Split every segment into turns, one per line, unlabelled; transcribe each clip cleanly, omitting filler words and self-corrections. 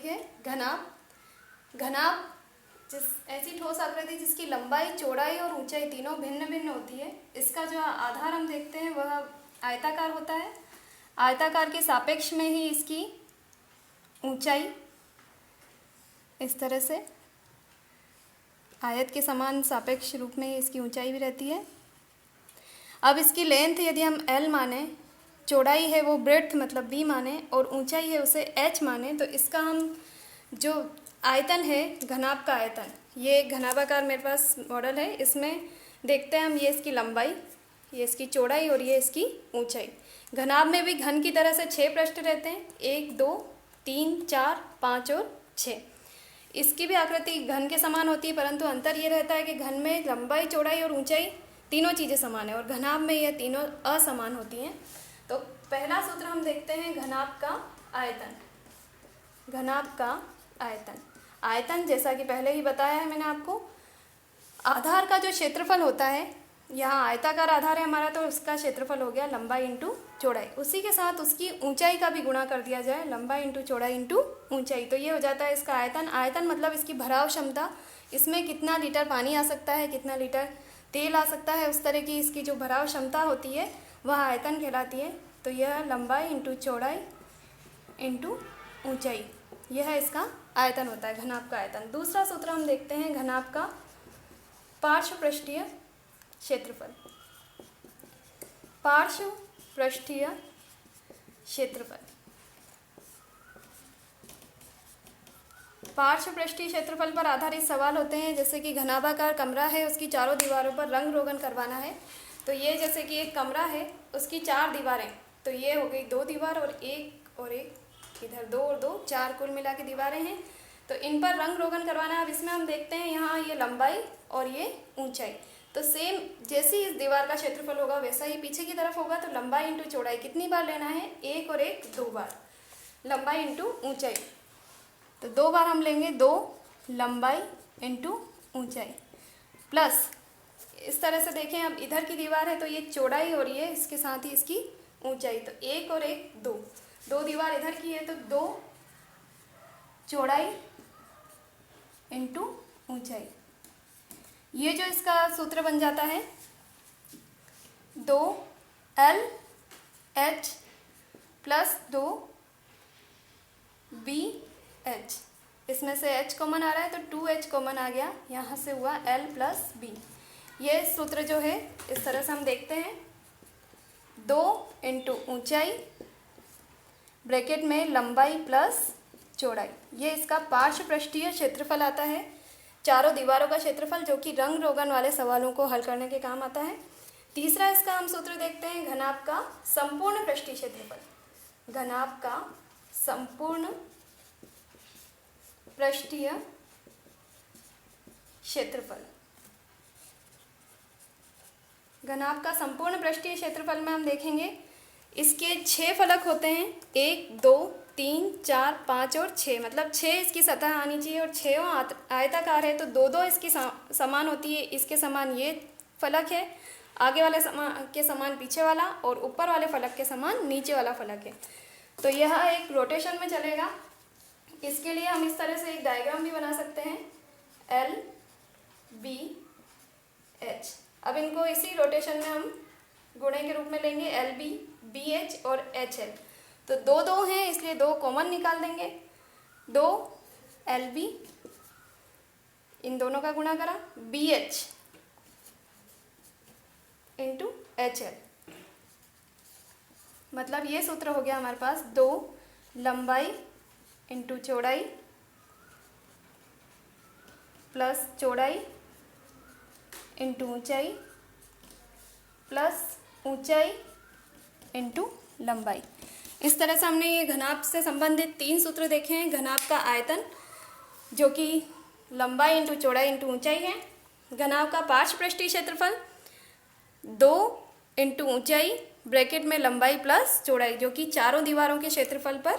Topic है घनाभ। घनाभ ऐसी ठोस आकृति जिसकी लंबाई, चौड़ाई और ऊंचाई तीनों भिन्न भिन्न होती है। इसका जो आधार हम देखते हैं वह आयताकार होता है। आयताकार के सापेक्ष में ही इसकी ऊंचाई इस तरह से आयत के समान सापेक्ष रूप में इसकी ऊंचाई भी रहती है। अब इसकी लेंथ यदि हम L माने, चौड़ाई है वो ब्रेड्थ मतलब B माने और ऊंचाई है उसे H माने, तो इसका हम जो आयतन है घनाभ का आयतन, ये घनाभाकार मेरे पास मॉडल है। इसमें देखते हैं हम ये इसकी लंबाई, ये इसकी चौड़ाई और ये इसकी ऊंचाई। घनाभ में भी घन की तरह से 6 पृष्ठ रहते हैं, 1 2 3 4 5 और 6। इसकी भी आकृति घन के समान होती है, परंतु अंतर ये रहता है कि घन में लंबाई, चौड़ाई और ऊंचाई तीनों चीज़ें समान है और घनाभ में यह तीनों असमान होती हैं। तो पहला सूत्र हम देखते हैं घनाभ का आयतन। घनाभ का आयतन, आयतन जैसा कि पहले ही बताया है मैंने आपको, आधार का जो क्षेत्रफल होता है, यहाँ आयताकार आधार है हमारा तो उसका क्षेत्रफल हो गया लंबाई इंटू चौड़ाई। उसी के साथ उसकी ऊंचाई का भी गुणा कर दिया जाए, लंबाई इंटू चौड़ाई इंटू ऊंचाई, तो ये हो जाता है इसका आयतन। आयतन मतलब इसकी भराव क्षमता, इसमें कितना लीटर पानी आ सकता है, कितना लीटर तेल आ सकता है, उस तरह की इसकी जो भराव क्षमता होती है वह आयतन कहलाती है। तो यह लंबाई इंटू चौड़ाई इंटू ऊंचाई, यह इसका आयतन होता है, घनाभ का आयतन। दूसरा सूत्र हम देखते हैं घनाभ का पार्श्व पृष्ठीय क्षेत्रफल। पार्श्व पृष्ठीय क्षेत्रफल, पार्श्व पृष्ठीय क्षेत्रफल पर आधारित सवाल होते हैं, जैसे कि घनाभाकार कमरा है, उसकी चारों दीवारों पर रंग रोगन करवाना है। तो ये जैसे कि एक कमरा है, उसकी 4 दीवारें, तो ये हो गई 2 दीवार और एक इधर 2 और 2 4 कुल मिला के दीवारें हैं। तो इन पर रंग रोगन करवाना है। अब इसमें हम देखते हैं यहाँ ये लंबाई और ये ऊंचाई, तो सेम जैसे इस दीवार का क्षेत्रफल होगा वैसा ही पीछे की तरफ होगा। तो लंबाई इंटू चौड़ाई कितनी बार लेना है, 1 और 1 2 बार, लंबाई इंटू ऊंचाई। तो 2 बार हम लेंगे, 2 लंबाई इंटू ऊंचाई प्लस इस तरह से देखें, अब इधर की दीवार है तो ये चौड़ाई और ये इसके साथ ही इसकी ऊंचाई, तो 1 और 1 2, 2 दीवार इधर की है तो 2 चौड़ाई इंटू ऊंचाई। ये जो इसका सूत्र बन जाता है 2LH प्लस 2BH, इसमें से H कॉमन आ रहा है तो 2H कॉमन आ गया, यहाँ से हुआ L प्लस B। ये सूत्र जो है इस तरह से हम देखते हैं, 2 इंटू ऊंचाई ब्रैकेट में लंबाई प्लस चौड़ाई, ये इसका पार्श्व पृष्ठीय क्षेत्रफल आता है, चारों दीवारों का क्षेत्रफल, जो कि रंग रोगन वाले सवालों को हल करने के काम आता है। तीसरा इसका हम सूत्र देखते हैं घनाभ का संपूर्ण पृष्ठीय क्षेत्रफल। घनाभ का संपूर्ण पृष्ठीय क्षेत्रफल, घनाभ का संपूर्ण पृष्ठीय क्षेत्रफल में हम देखेंगे इसके 6 फलक होते हैं, 1 2 3 4 5 और 6, मतलब 6 इसकी सतह आनी चाहिए और 6 आयताकार है तो 2 2 इसकी समान होती है। इसके समान ये फलक है, आगे वाले के समान पीछे वाला और ऊपर वाले फलक के समान नीचे वाला फलक है। तो यह एक रोटेशन में चलेगा। इसके लिए हम इस तरह से एक डायग्राम भी बना सकते हैं, LBH। अब इनको इसी रोटेशन में हम गुणे के रूप में लेंगे, LB BH और HL। तो 2 2 हैं इसलिए 2 कॉमन निकाल देंगे, 2 LB, इन दोनों का गुणा करा, BH इंटू HL, मतलब ये सूत्र हो गया हमारे पास 2 लंबाई इंटू चौड़ाई प्लस चौड़ाई इंटू ऊंचाई प्लस ऊंचाई इंटू लंबाई। इस तरह से हमने ये घनाभ से संबंधित 3 सूत्र देखे हैं। घनाभ का आयतन जो कि लंबाई इंटू चौड़ाई इंटू ऊंचाई है, घनाभ का पार्श्व पृष्ठीय क्षेत्रफल 2 इंटू ऊंचाई ब्रैकेट में लंबाई प्लस चौड़ाई, जो कि चारों दीवारों के क्षेत्रफल पर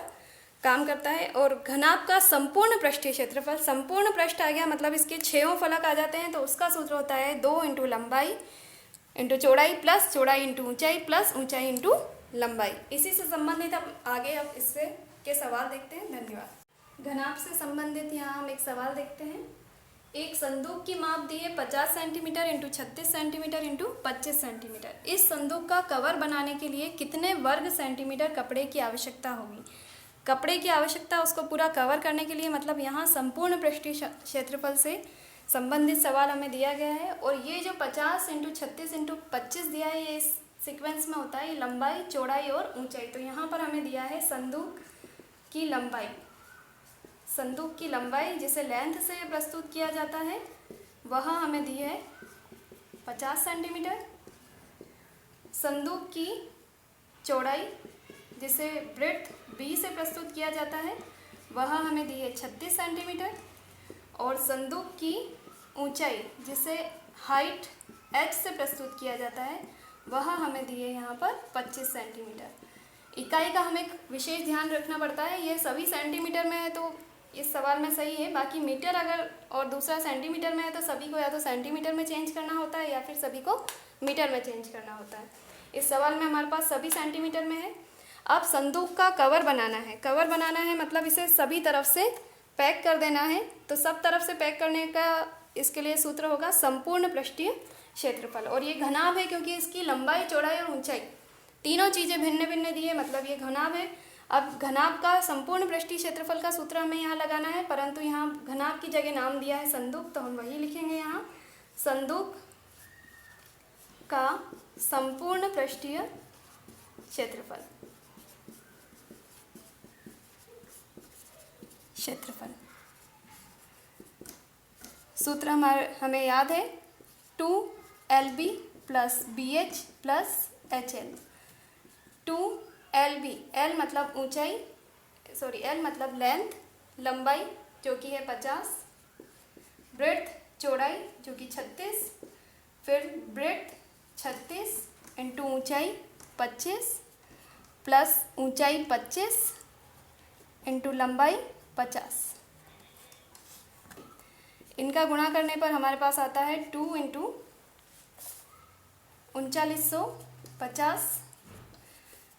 काम करता है, और घनाभ का संपूर्ण पृष्ठीय क्षेत्रफल, संपूर्ण पृष्ठ आ गया मतलब इसके 6 फलक आ जाते हैं, तो उसका सूत्र होता है 2 इंटू लंबाई इंटू चौड़ाई प्लस चौड़ाई इंटू ऊंचाई प्लस ऊंचाई इंटू लंबाई। इसी से संबंधित अब आगे अब इससे के सवाल देखते हैं। धन्यवाद। घनाभ से संबंधित यहाँ हम एक सवाल देखते हैं। एक संदूक की माप दी है 50 centimetre into 36 centimetre into 25 centimetre. इस संदूक का कवर बनाने के लिए कितने वर्ग सेंटीमीटर कपड़े की आवश्यकता होगी? कपड़े की आवश्यकता, उसको पूरा कवर करने के लिए, मतलब यहाँ संपूर्ण पृष्ठीय क्षेत्रफल से संबंधित सवाल हमें दिया गया है। और ये जो 50 इंटू 36 इंटू 25 दिया है, ये इस सीक्वेंस में होता है लंबाई, चौड़ाई और ऊंचाई। तो यहाँ पर हमें दिया है संदूक की लंबाई। संदूक की लंबाई जिसे लेंथ से प्रस्तुत किया जाता है वह हमें दी है 50 सेंटीमीटर। संदूक की चौड़ाई जिसे ब्रेड्थ बी से प्रस्तुत किया जाता है वह हमें दी है 36 सेंटीमीटर। और संदूक की ऊंचाई जिसे हाइट एच से प्रस्तुत किया जाता है वह हमें दी है यहाँ पर 25 सेंटीमीटर। इकाई का हमें विशेष ध्यान रखना पड़ता है, ये सभी सेंटीमीटर में है तो इस सवाल में सही है। बाकी मीटर अगर और दूसरा सेंटीमीटर में है तो सभी को या तो सेंटीमीटर में चेंज करना होता है या फिर सभी को मीटर में चेंज करना होता है। इस सवाल में हमारे पास सभी सेंटीमीटर में है। अब संदूक का कवर बनाना है। कवर बनाना है मतलब इसे सभी तरफ से पैक कर देना है। तो सब तरफ से पैक करने का इसके लिए सूत्र होगा संपूर्ण पृष्ठीय क्षेत्रफल। और ये घनाभ है क्योंकि इसकी लंबाई, चौड़ाई और ऊंचाई तीनों चीज़ें भिन्न भिन्न दी है, मतलब ये घनाभ है। अब घनाभ का संपूर्ण पृष्ठीय क्षेत्रफल का सूत्र हमें यहाँ लगाना है, परंतु यहाँ घनाभ की जगह नाम दिया है संदूक, तो हम वही लिखेंगे यहाँ। संदूक का संपूर्ण पृष्ठीय क्षेत्रफल सूत्र हमें याद है 2LB plus BH plus HL। 2LB, L मतलब ऊंचाई, L मतलब लेंथ, लंबाई जो कि है 50, ब्रेड्थ चौड़ाई जो कि 36, फिर ब्रेड्थ 36 इंटू ऊंचाई 25 प्लस ऊंचाई 25 इंटू लंबाई 50। इनका गुणा करने पर हमारे पास आता है 2 इंटू 3950।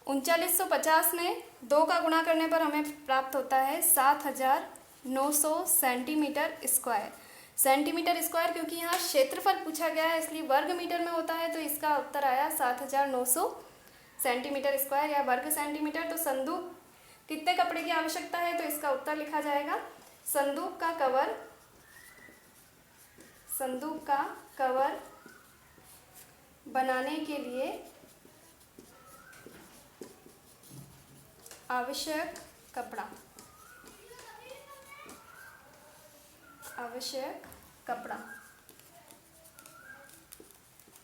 3950 में 2 का गुणा करने पर हमें प्राप्त होता है 7900 सेंटीमीटर स्क्वायर। सेंटीमीटर स्क्वायर क्योंकि यहाँ क्षेत्रफल पूछा गया है इसलिए वर्ग मीटर में होता है, तो इसका उत्तर आया 7900 सेंटीमीटर स्क्वायर या वर्ग सेंटीमीटर। तो संदूक कितने कपड़े की आवश्यकता है, तो इसका उत्तर लिखा जाएगा संदूक का कवर बनाने के लिए आवश्यक कपड़ा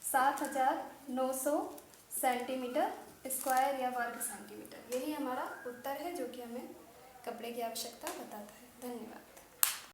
7900 सेंटीमीटर स्क्वायर या वर्ग सेंटीमीटर। यही हमारा उत्तर है जो कि हमें कपड़े की आवश्यकता बताता है। धन्यवाद।